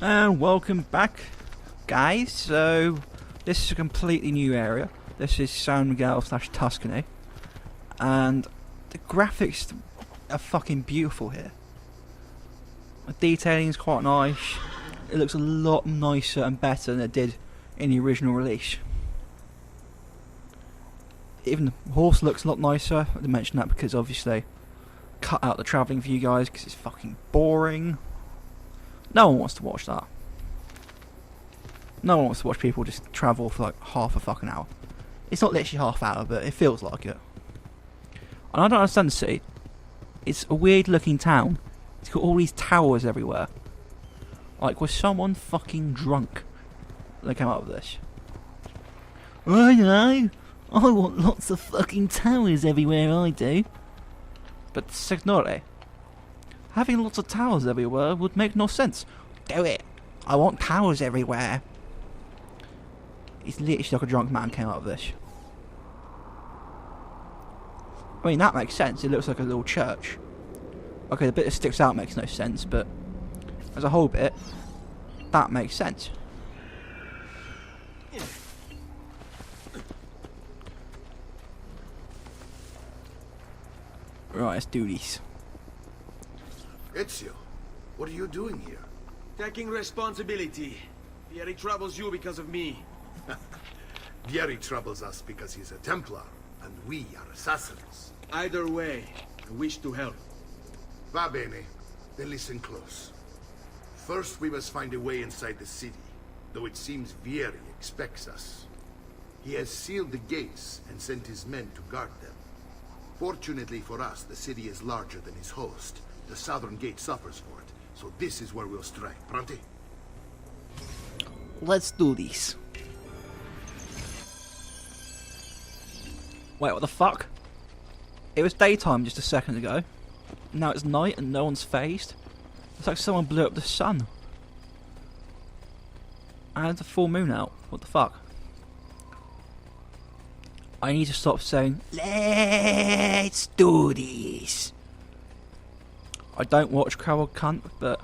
And welcome back, guys. So, this is a completely new area. This is San Miguel / Tuscany. And the graphics are fucking beautiful here. The detailing is quite nice. It looks a lot nicer and better than it did in the original release. Even the horse looks a lot nicer. I didn't mention that because obviously cut out the travelling for you guys because it's fucking boring. No one wants to watch that. No one wants to watch people just travel for like half a fucking hour. It's not literally half hour, but it feels like it. And I don't understand the city. It's a weird looking town. It's got all these towers everywhere. Like, was someone fucking drunk when they came up with this? I know. I want lots of fucking towers everywhere, I do. But signore, having lots of towers everywhere would make no sense. Do it. I want towers everywhere. It's literally like a drunk man came up with this. I mean, that makes sense. It looks like a little church. Okay, the bit that sticks out makes no sense, but as a whole bit, that makes sense. Right, let's do this. Ezio, what are you doing here? Taking responsibility. Vieri troubles you because of me. Vieri troubles us because he's a Templar, and we are assassins. Either way, I wish to help. Va bene. Then listen close. First, we must find a way inside the city, though it seems Vieri expects us. He has sealed the gates and sent his men to guard them. Fortunately for us, the city is larger than his host. The southern gate suffers for it, so this is where we'll strike. Pronti? Let's do this. Wait, what the fuck? It was daytime just a second ago. Now it's night and no one's phased. It's like someone blew up the sun. And the full moon out. What the fuck? I need to stop saying, let's do this. I don't watch Carol Cunt, but...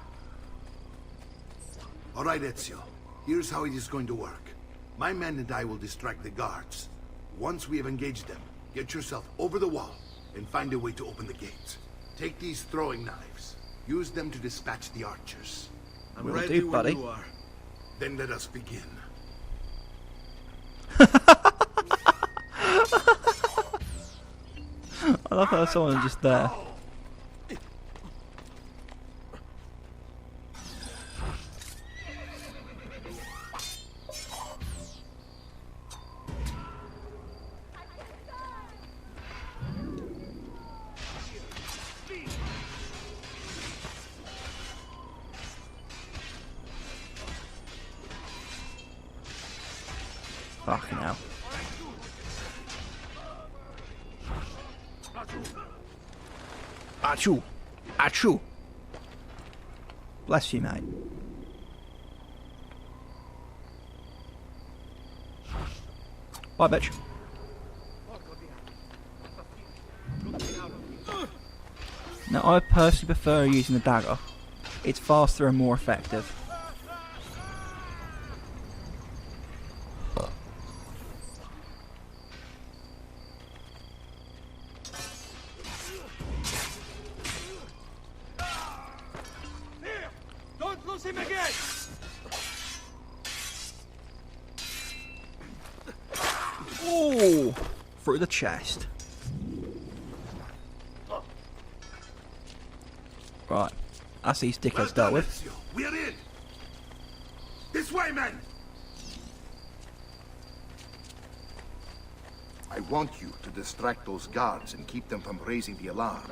Alright, Ezio. Here's how it is going to work. My men and I will distract the guards. Once we have engaged them, get yourself over the wall and find a way to open the gates. Take these throwing knives. Use them to dispatch the archers. I'm Will ready do, when buddy. you are. Then let us begin. I love how someone's just there. Fucking hell. Achoo! Achoo! Bless you, mate. Bye, bitch. Now, I personally prefer using the dagger. It's faster and more effective. Don't lose him again! Ooh! Through the chest. Right. That's these dickheads dealt with. Ezio. We are in! This way, men! I want you to distract those guards and keep them from raising the alarm.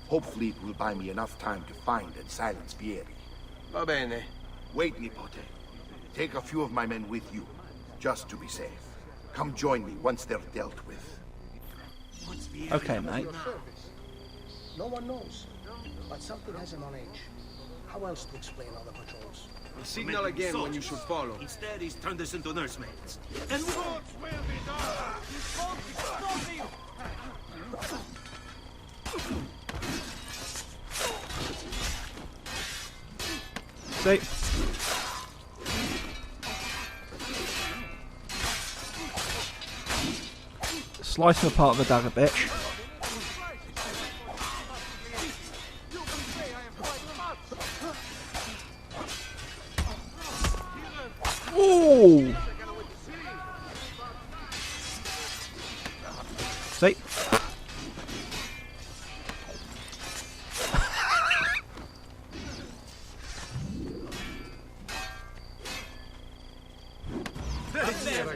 Hopefully it will buy me enough time to find and silence Vieri. Va bene. Wait, Nipote. Take a few of my men with you, just to be safe. Come join me once they're dealt with. Okay, mate. No one knows, but something has him on edge. How else to explain other patrols? We'll signal again when you should follow. Instead, he's turned us into nursemaids. And what will be done? See? Slice him apart with a dagger, bitch. Ooh! See?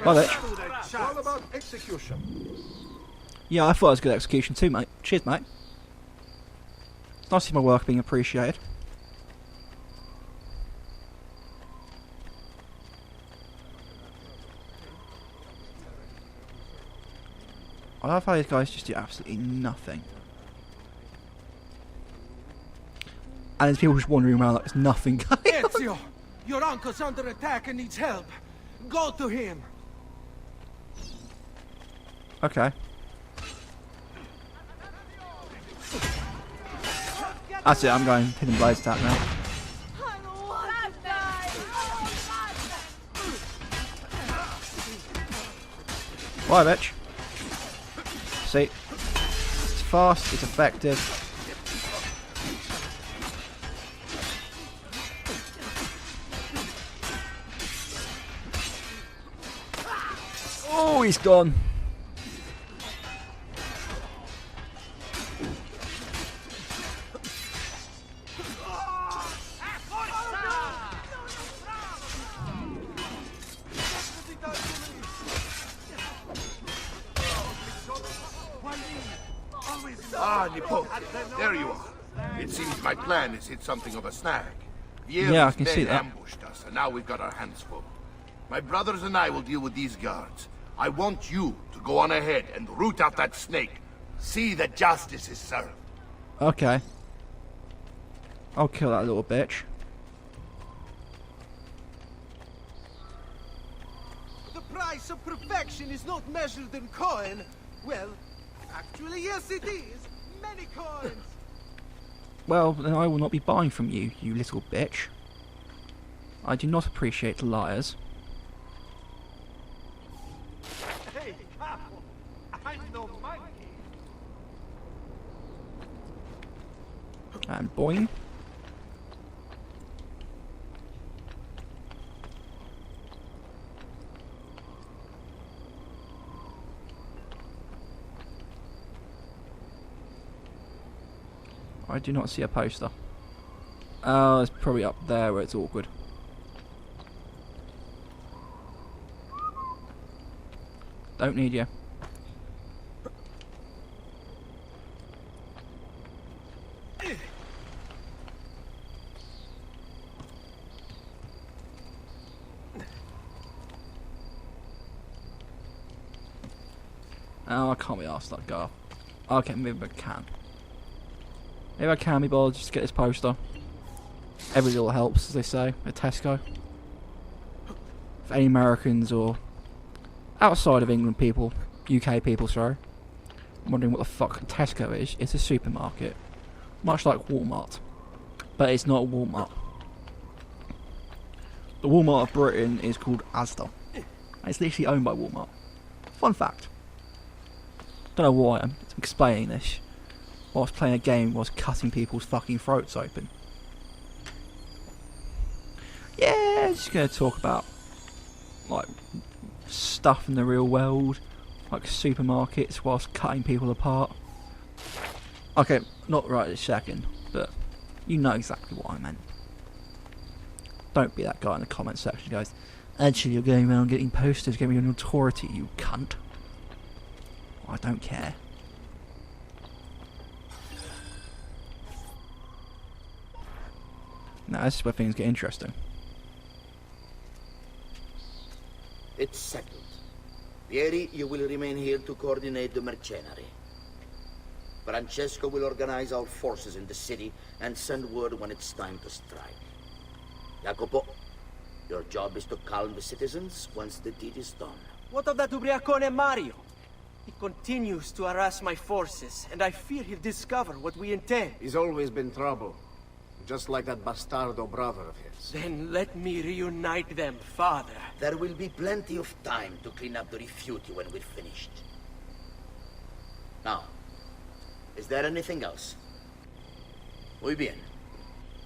Love it. All about execution. Yeah, I thought it was good execution too, mate. Cheers, mate. It's nice to see my work being appreciated. I love how these guys just do absolutely nothing. And there's people just wandering around like there's nothing going on. Ezio! Your uncle's under attack and needs help. Go to him. Okay. That's it, I'm going Hidden Blades attack now. Why, bitch? See? It's fast, it's effective. Oh, he's gone. Ah, Nipote, there you are. It seems my plan has hit something of a snag. Vieri's Yeah, I can men see that. ambushed us, and now we've got our hands full. My brothers and I will deal with these guards. I want you to go on ahead and root out that snake. See that justice is served. Okay. I'll kill that little bitch. The price of perfection is not measured in coin. Well, actually, yes it is. Many coins. Well, then I will not be buying from you, you little bitch. I do not appreciate liars. Hey, Capo. I'm no monkey. And boing. I do not see a poster. Oh, it's probably up there where it's awkward. Don't need you. Oh, I can't be arsed that guy. Okay, maybe I can. Maybe I can be bothered just to get this poster. Every little helps, as they say, at Tesco. For any Americans or outside of England people, UK people, sorry, wondering what the fuck Tesco is, it's a supermarket. Much like Walmart. But it's not a Walmart. The Walmart of Britain is called Asda. And it's literally owned by Walmart. Fun fact. Don't know why I'm explaining this whilst playing a game whilst cutting people's fucking throats open. Yeah, just gonna talk about like stuff in the real world, like supermarkets whilst cutting people apart. Okay, not right this second, but you know exactly what I meant. Don't be that guy in the comment section who goes, actually you're going around getting posters, giving you an authority, you cunt. I don't care. Now this is where things get interesting. It's settled. Vieri, you will remain here to coordinate the mercenary. Francesco will organize our forces in the city and send word when it's time to strike. Jacopo, your job is to calm the citizens once the deed is done. What of that Ubriacone Mario? He continues to harass my forces, and I fear he'll discover what we intend. He's always been trouble. Just like that bastardo brother of his. Then let me reunite them, father. There will be plenty of time to clean up the refuge when we're finished. Now, is there anything else? Muy bien.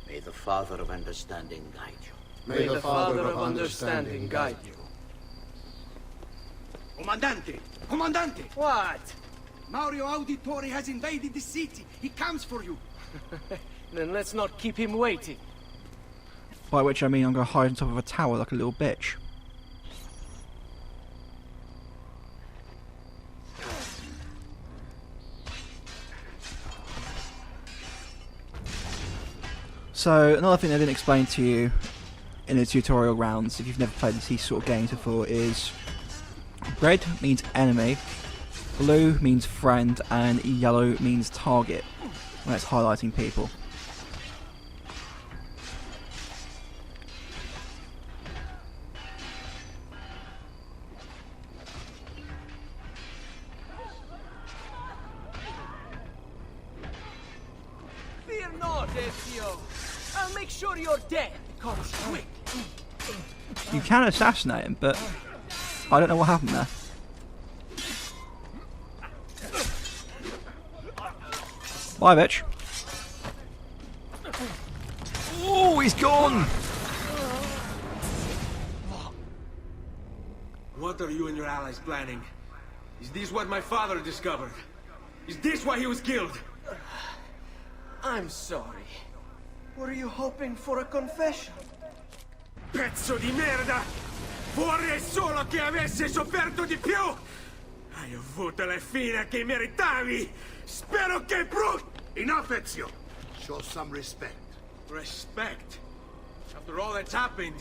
May the Father of Understanding guide you. May the Father of Understanding guide you. Comandante! Comandante! What? Mario Auditore has invaded the city. He comes for you. Then let's not keep him waiting. By which I mean I'm going to hide on top of a tower like a little bitch. So, another thing I didn't explain to you in the tutorial rounds, if you've never played these sort of games before, is red means enemy, blue means friend, and yellow means target when it's highlighting people. Fear not, Ezio. I'll make sure you're dead. Comes quick. You can assassinate him, but I don't know what happened there. Bye, bitch. Oh, he's gone! What are you and your allies planning? Is this what my father discovered? Is this why he was killed? I'm sorry. Were you hoping for a confession? Pezzo di merda! Vorrei solo che avessi sofferto di più! Hai avuto la fine che meritavi! Spero che Enough, Ezio! Show some respect. Respect? After all that's happened,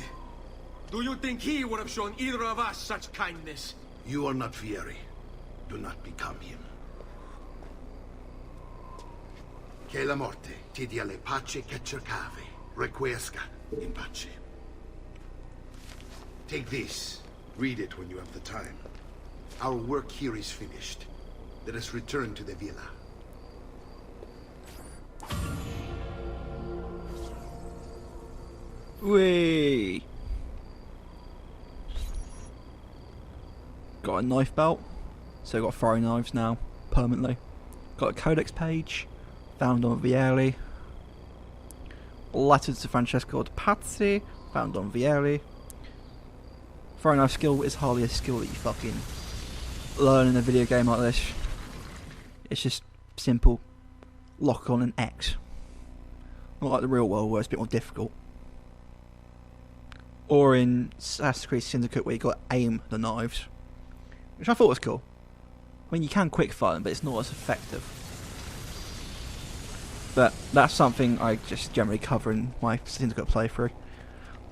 do you think he would have shown either of us such kindness? You are not Vieri. Do not become him. Che la morte ti dia le pace che cercavi. Requiesca in pace. Take this. Read it when you have the time. Our work here is finished. Let us return to the villa. Whee! Got a knife belt, so got throwing knives now, permanently. Got a codex page, found on Vieri. Letters to Francesco de Pazzi, found on Vieri. Throwing knife skill is hardly a skill that you fucking learn in a video game like this. It's just simple lock on an X. Not like the real world where it's a bit more difficult. Or in Assassin's Creed Syndicate where you got to aim the knives. Which I thought was cool. I mean, you can quick fire them, but it's not as effective. But that's something I just generally cover in my Syndicate playthrough.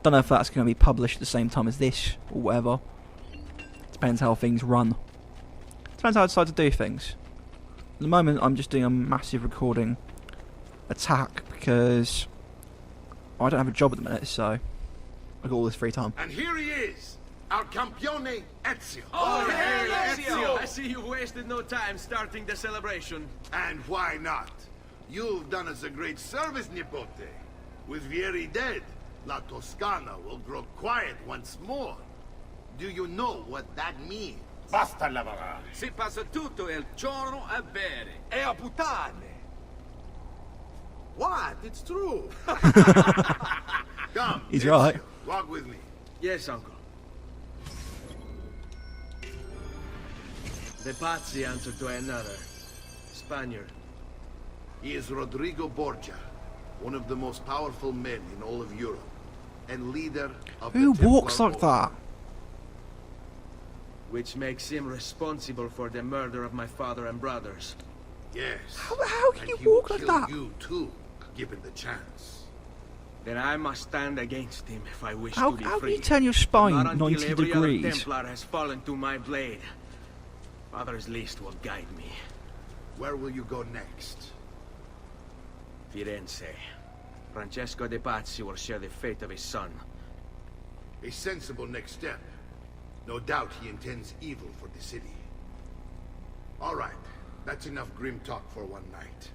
Don't know if that's going to be published at the same time as this, or whatever. Depends how things run. Depends how I decide to do things. At the moment, I'm just doing a massive recording attack because I don't have a job at the minute, so I've got all this free time. And here he is, our campione Ezio. Oh, hey, Ezio! I see you've wasted no time starting the celebration. And why not? You've done us a great service, Nipote. With Vieri dead, La Toscana will grow quiet once more. Do you know what that means? Basta lavorare. Si passa tutto il giorno a bere. E a puttane. What? It's true. Come, He's Ezio, right. walk with me. Yes, uncle. The Pazzi answered to another. Spaniard. He is Rodrigo Borgia, one of the most powerful men in all of Europe, and leader of Who the walks Templar like Order. that? Which makes him responsible for the murder of my father and brothers. Yes. How can and you he will walk like kill that? you too, given the chance. Then I must stand against him if I wish How to be can free. you turn your Not spine until 90 every other degrees? Templar has fallen to my blade. Father's list will guide me. Where will you go next? Firenze. Francesco de Pazzi will share the fate of his son. A sensible next step. No doubt he intends evil for the city. All right, that's enough grim talk for one night.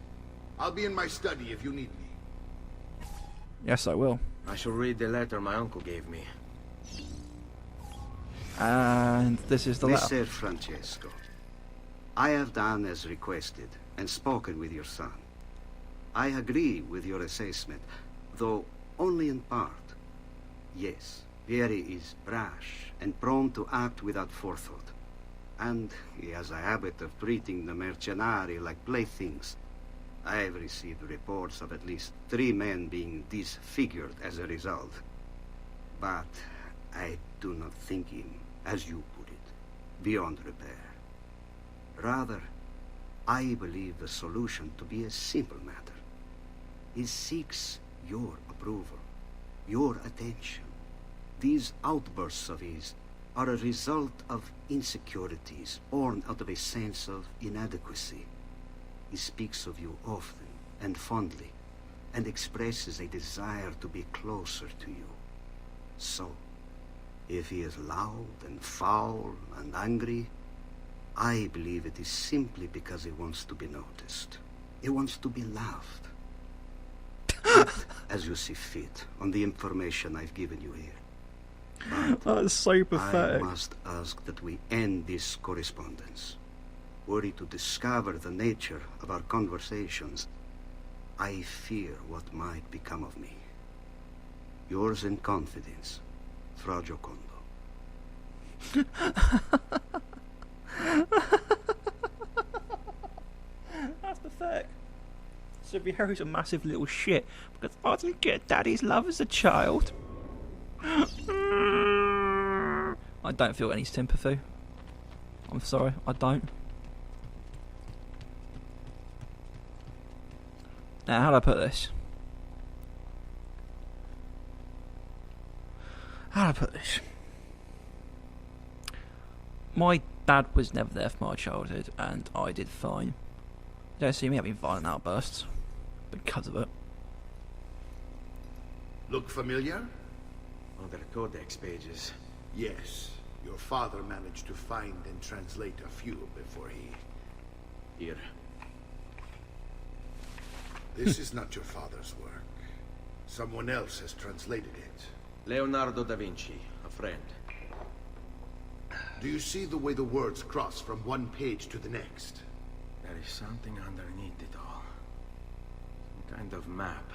I'll be in my study if you need me. Yes, I will. I shall read the letter my uncle gave me. And this is the letter. Messer Francesco, I have done as requested and spoken with your son. I agree with your assessment, though only in part. Yes, Vieri is brash and prone to act without forethought. And he has a habit of treating the mercenari like playthings. I have received reports of at least 3 men being disfigured as a result. But I do not think him, as you put it, beyond repair. Rather, I believe the solution to be a simple matter. He seeks your approval, your attention. These outbursts of his are a result of insecurities born out of a sense of inadequacy. He speaks of you often and fondly, and expresses a desire to be closer to you. So, if he is loud and foul and angry, I believe it is simply because he wants to be noticed. He wants to be loved. Act as you see fit on the information I've given you here. That is so I pathetic. must ask that we end this correspondence. Were he to discover the nature of our conversations, I fear what might become of me. Yours in confidence, Fra Giocondo. That's pathetic. So Vieri's a massive little shit because I didn't get daddy's love as a child. I don't feel any sympathy. I'm sorry, I don't. Now, how do I put this? How do I put this? My dad was never there for my childhood, and I did fine. Don't see me having violent outbursts because of it. Look familiar? Other codex pages. Yes. Your father managed to find and translate a few before he... Here. This is not your father's work. Someone else has translated it. Leonardo da Vinci, a friend. Do you see the way the words cross from one page to the next? There is something underneath it all. Some kind of map.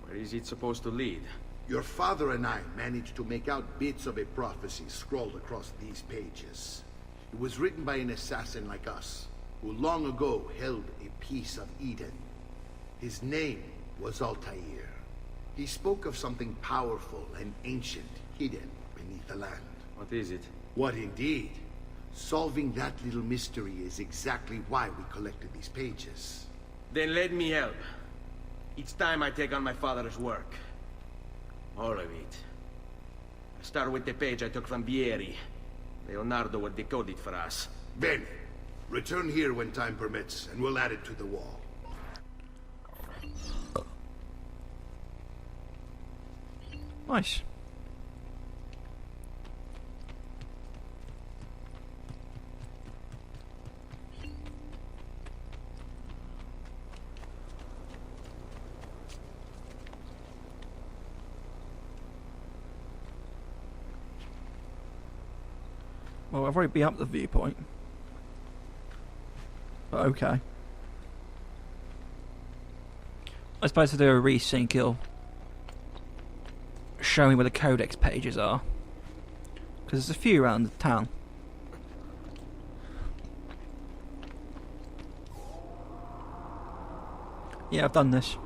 Where is it supposed to lead? Your father and I managed to make out bits of a prophecy scrawled across these pages. It was written by an assassin like us, who long ago held a piece of Eden. His name was Altair. He spoke of something powerful and ancient hidden beneath the land. What is it? What indeed? Solving that little mystery is exactly why we collected these pages. Then let me help. Each time I take on my father's work. All of it. I start with the page I took from Vieri. Leonardo will decode it for us. Bene. Return here when time permits, and we'll add it to the wall. Nice. Well, I've already been up the viewpoint. But okay. I suppose to do a resync, it'll show me where the codex pages are. Because there's a few around the town. Yeah, I've done this.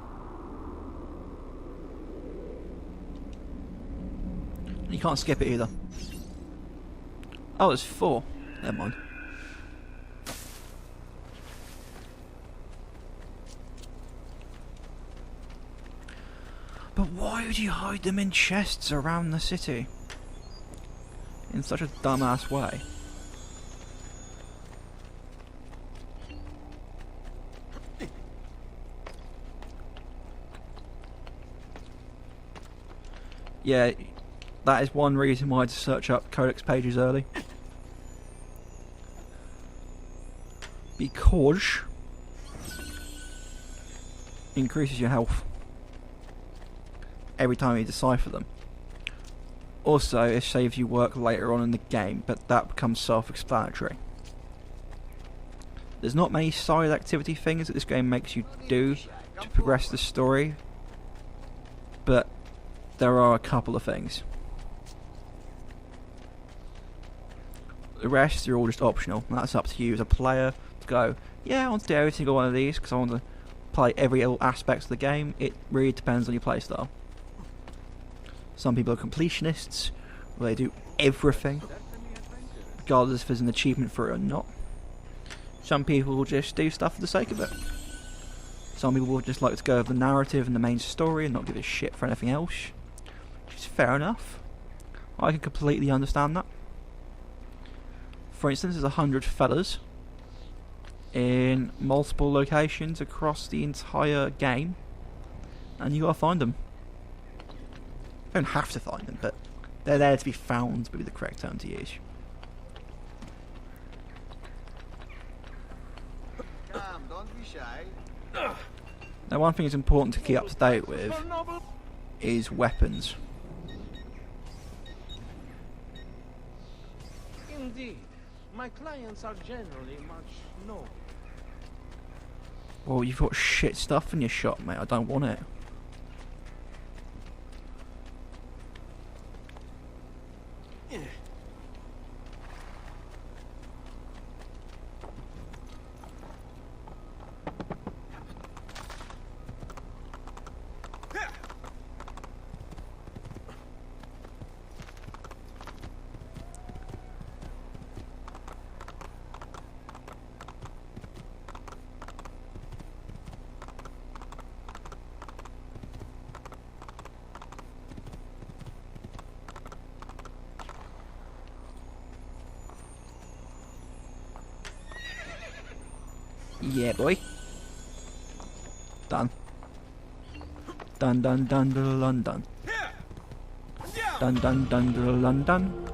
You can't skip it either. Oh, there's 4. Never mind. But why would you hide them in chests around the city? In such a dumbass way. Yeah, that is one reason why I had to search up codex pages early. Because it increases your health every time you decipher them. Also, it saves you work later on in the game, but that becomes self-explanatory. There's not many side activity things that this game makes you do to progress the story, but there are a couple of things. The rest are all just optional, and that's up to you as a player to go, yeah, I want to do every single one of these because I want to play every little aspect of the game. It really depends on your playstyle. Some people are completionists, where they do everything, regardless if there's an achievement for it or not. Some people will just do stuff for the sake of it. Some people will just like to go over the narrative and the main story and not give a shit for anything else, which is fair enough. I can completely understand that. For instance, there's 100 fellas in multiple locations across the entire game, and you gotta find them. You don't have to find them, but they're there to be found, would be the correct term to use. Come, don't be shy. Now, one thing that's important to keep up to date with is weapons. Indeed. My clients are generally much noble. Well, you've got shit stuff in your shop, mate. I don't want it. Yeah, boy. Done. Dun dun dun dun dun dun. Dun dun dun dun dun dun.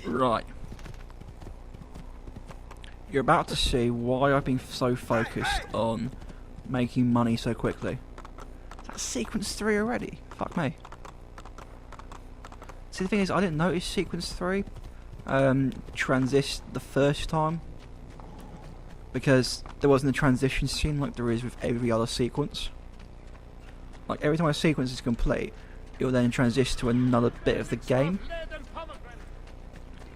Right. You're about to see why I've been so focused on making money so quickly. That's sequence 3 already. Fuck me. See, the thing is, I didn't notice sequence 3 transist the first time because there wasn't a transition scene like there is with every other sequence. Like every time a sequence is complete, it will then transition to another bit of the game.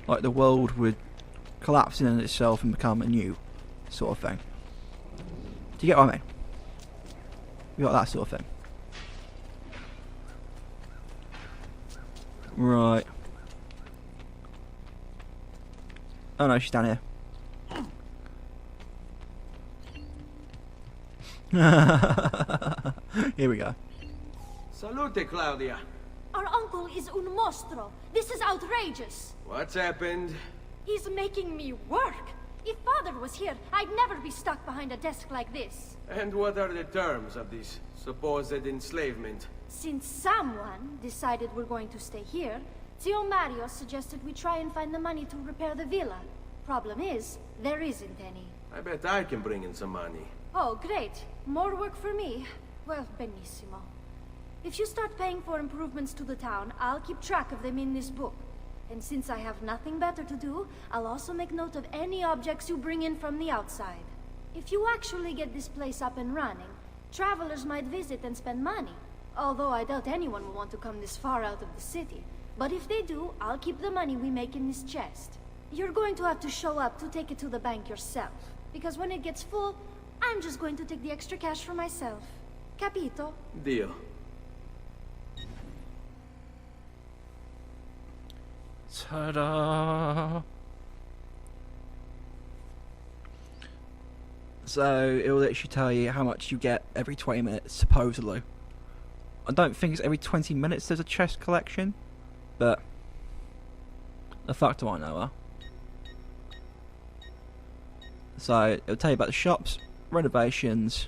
Like the world would collapse in on itself and become a new sort of thing. Do you get what I mean? You got that sort of thing. Right. Oh no, she's down here. Here we go. Salute, Claudia. Our uncle is un mostro. This is outrageous. What's happened? He's making me work. If father was here, I'd never be stuck behind a desk like this. And what are the terms of this supposed enslavement? Since someone decided we're going to stay here, Zio Mario suggested we try and find the money to repair the villa. Problem is, there isn't any. I bet I can bring in some money. Oh, great. More work for me. Well, benissimo. If you start paying for improvements to the town, I'll keep track of them in this book. And since I have nothing better to do, I'll also make note of any objects you bring in from the outside. If you actually get this place up and running, travelers might visit and spend money. Although I doubt anyone will want to come this far out of the city. But if they do, I'll keep the money we make in this chest. You're going to have to show up to take it to the bank yourself. Because when it gets full, I'm just going to take the extra cash for myself. Capito? Deal. Ta-da! So, it will literally tell you how much you get every 20 minutes, supposedly. I don't think it's every 20 minutes there's a chest collection, but the fuck do I know, huh? So, it'll tell you about the shops, renovations,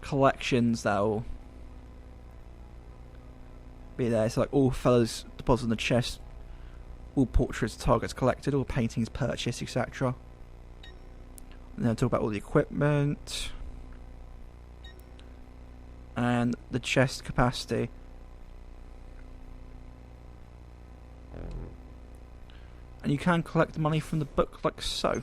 collections that'll be there. So, like, all fellas deposited in the chest, all portraits, targets collected, all paintings purchased, etc. And then I'll talk about all the equipment and the chest capacity. And you can collect money from the book like so.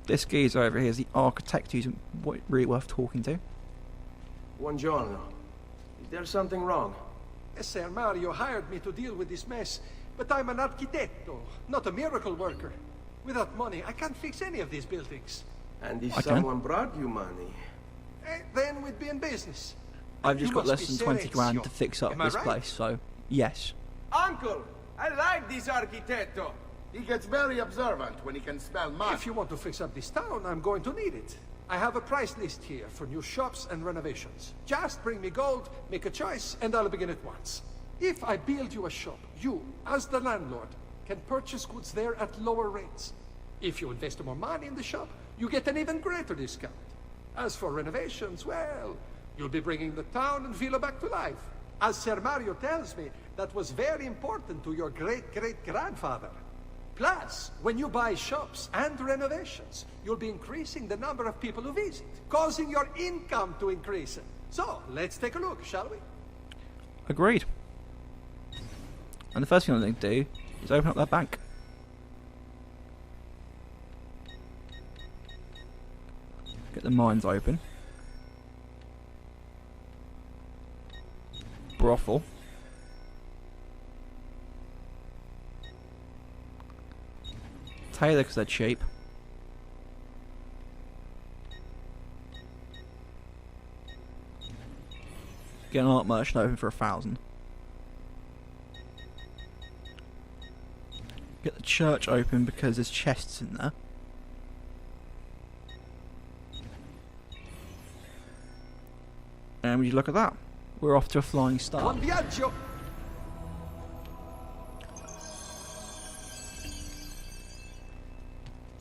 This geezer over here is the architect who's really worth talking to. Buongiorno. Is there something wrong? Ser Mario hired me to deal with this mess, but I'm an architetto, not a miracle worker. Without money, I can't fix any of these buildings. And if I can. someone brought you money... Then we'd be in business. I've just You got must less be than 20 grand Ezio. to fix up Am I this right? place, so yes. Uncle! I like this architetto! He gets very observant when he can smell mud. If you want to fix up this town, I'm going to need it. I have a price list here for new shops and renovations. Just bring me gold, make a choice, and I'll begin at once. If I build you a shop, you, as the landlord, can purchase goods there at lower rates. If you invest more money in the shop, you get an even greater discount. As for renovations, well, you'll be bringing the town and villa back to life. As Ser Mario tells me, that was very important to your great-great-grandfather. Plus, when you buy shops and renovations, you'll be increasing the number of people who visit, causing your income to increase. So, let's take a look, shall we? Agreed. And the first thing I'm going to do is open up that bank. Get the mines open. Brothel. Tailor because they're cheap. Get an art merchant open for 1,000. Get the church open because there's chests in there. And would you look at that? We're off to a flying start. Buon viaggio!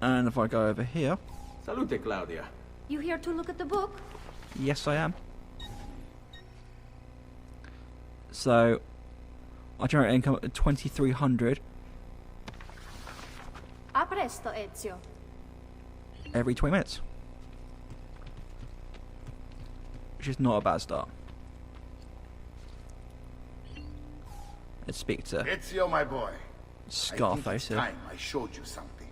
And if I go over here, Salute, Claudia. You here to look at the book? yes I am. So, I generate income at 2,300 A presto, Ezio. every 20 minutes. Which is not a bad start. Let's speak to Ezio, my boy. Scarface I think it's here. time I showed you something.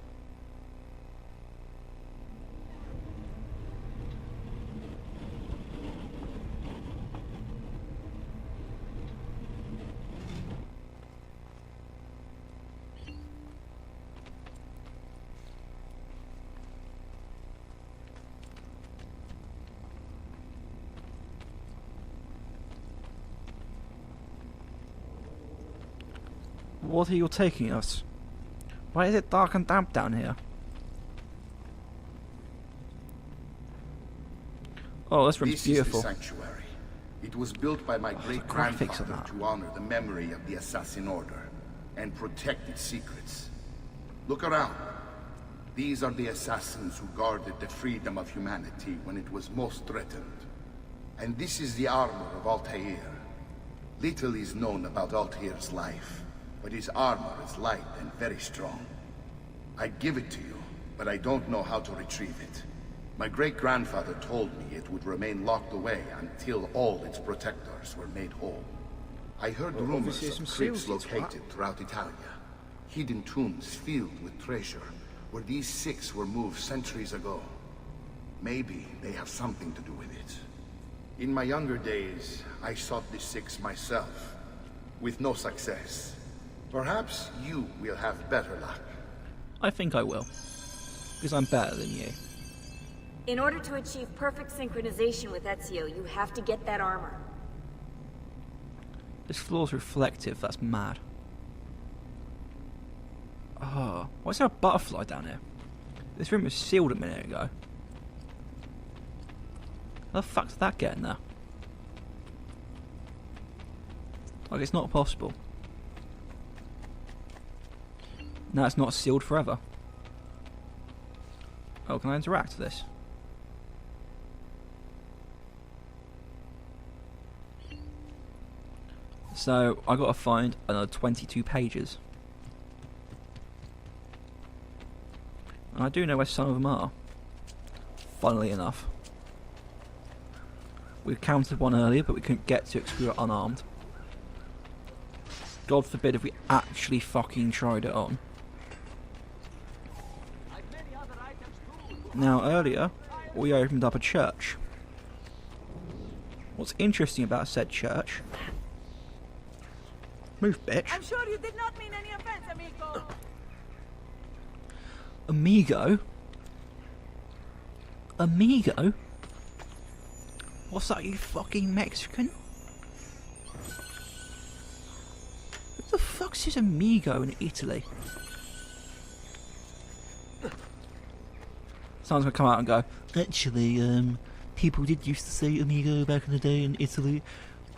What are you taking us? Why is it dark and damp down here? Oh, this room's This beautiful. is the sanctuary. It was built by my graphics on great-grandfather that. to honor the memory of the Assassin Order and protect its secrets. Look around. These are the assassins who guarded the freedom of humanity when it was most threatened. And this is the armor of Altair. Little is known about Altair's life, but his armor is light and very strong. I'd give it to you, but I don't know how to retrieve it. My great-grandfather told me it would remain locked away until all its protectors were made whole. I heard rumors obviously some of crypts seals, it's located throughout Italia. Hidden tombs filled with treasure, where these six were moved centuries ago. Maybe they have something to do with it. In my younger days, I sought the six myself, with no success. Perhaps you will have better luck. I think I will. Because I'm better than you. In order to achieve perfect synchronization with Ezio, you have to get that armor. This floor's reflective, that's mad. Oh, why is there a butterfly down here? This room was sealed a minute ago. How the fuck did that get in there? Like, it's not possible. No, it's not sealed forever. Oh, can I interact with this? So, I gotta find another 22 pages. And I do know where some of them are. Funnily enough. We counted one earlier, but we couldn't get to it because we were unarmed. God forbid if we actually fucking tried it on. Now, earlier, we opened up a church. What's interesting about said church... Move, bitch. I'm sure you did not mean any offense, amigo. Amigo? Amigo? What's that, you fucking Mexican? Who the fuck's his amigo in Italy? Someone's gonna come out and go, actually, people did used to say amigo back in the day in Italy.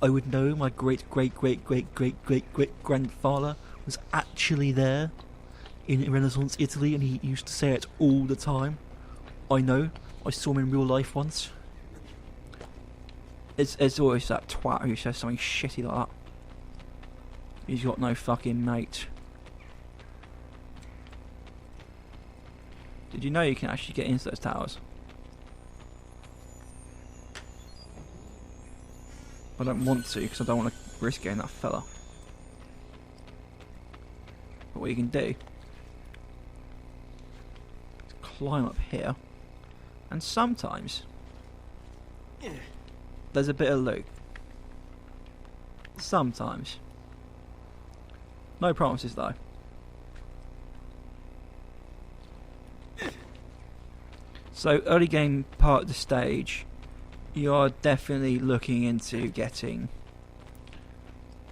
I would know my great-great-great-great-great-great-grandfather was actually there in Renaissance Italy and he used to say it all the time. I know, I saw him in real life once. It's always that twat who says something shitty like that. He's got no fucking mate. Did you know you can actually get into those towers? I don't want to because I don't want to risk getting that fella. But what you can do is climb up here, and sometimes there's a bit of loot. Sometimes. No promises though. So early game part of the stage, you are definitely looking into getting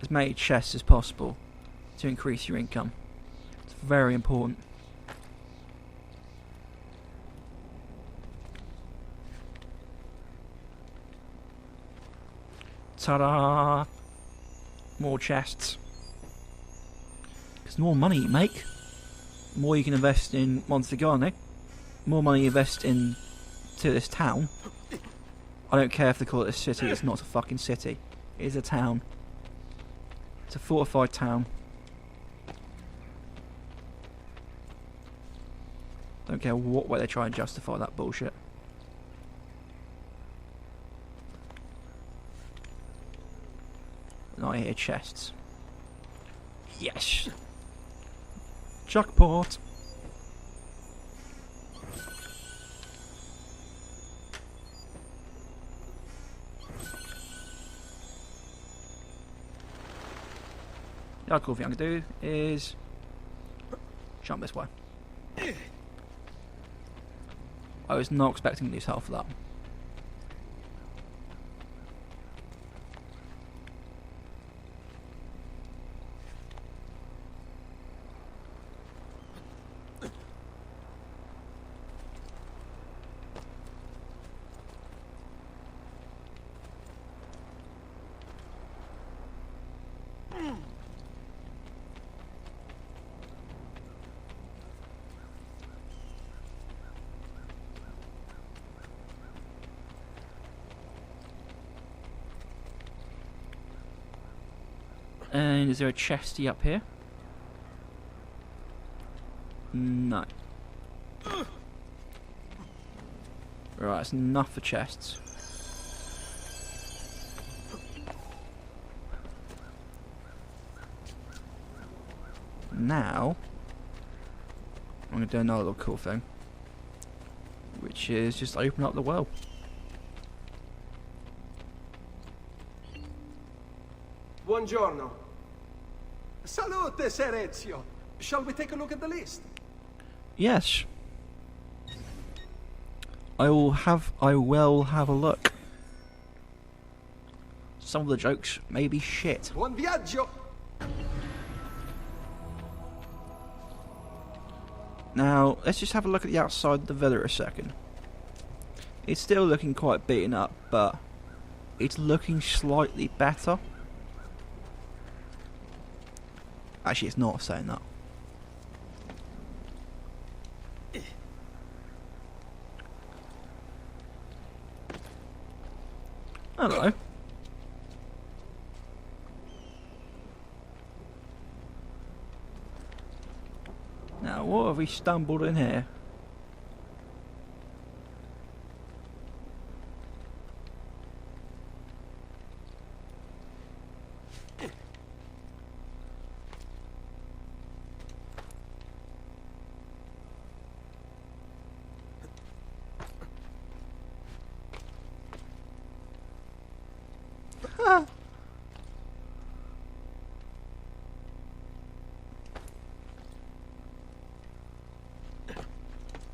as many chests as possible to increase your income. It's very important. Ta-da! More chests. Because the more money you make, the more you can invest in Montegane. The more money you invest in to this town. I don't care if they call it a city, it's not a fucking city. It is a town. It's a fortified town. Don't care what way they try and justify that bullshit. And I hear chests. Yes! Jackpot! The other cool thing I can do is jump this way. I was not expecting to lose health for that. And is there a chesty up here? No. Right, that's enough for chests. Now, I'm going to do another little cool thing, which is just open up the well. Buongiorno. Salute, Ser Ezio. Shall we take a look at the list? Yes. I will have a look. Some of the jokes may be shit. Buon viaggio. Now, let's just have a look at the outside of the villa a second. It's still looking quite beaten up, but it's looking slightly better. Actually, it's not saying that. Hello. Now, what have we stumbled in here?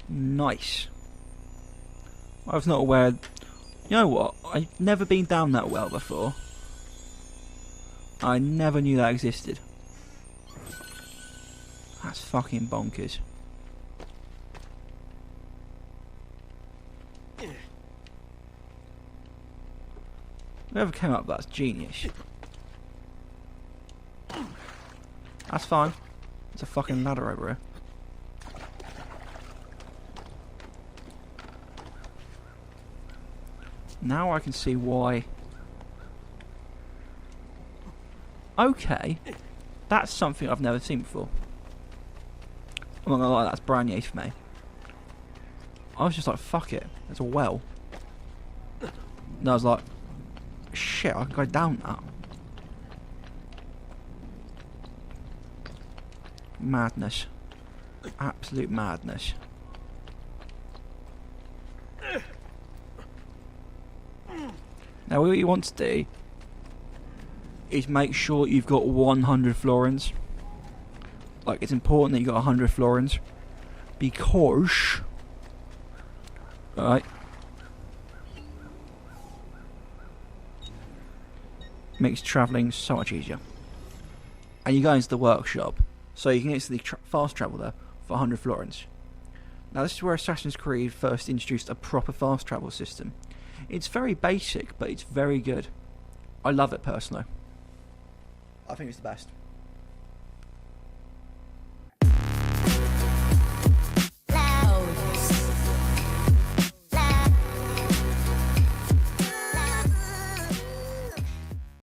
Nice. I was not aware. You know what? I've never been down that well before. I never knew that existed. That's fucking bonkers. Whoever came up with that's genius. That's fine. There's a fucking ladder over here. Now I can see why. Okay. That's something I've never seen before. I'm not gonna lie, that's brand new for me. I was just like, fuck it. There's a well. And I was like, shit, I can go down that. Madness. Absolute madness. Now what you want to do is make sure you've got 100 florins. Like, it's important that you got 100 florins, because alright, makes travelling so much easier. And you go into the workshop, so you can instantly fast travel there for 100 florins. Now this is where Assassin's Creed first introduced a proper fast travel system. It's very basic, but it's very good. I love it personally. I think it's the best.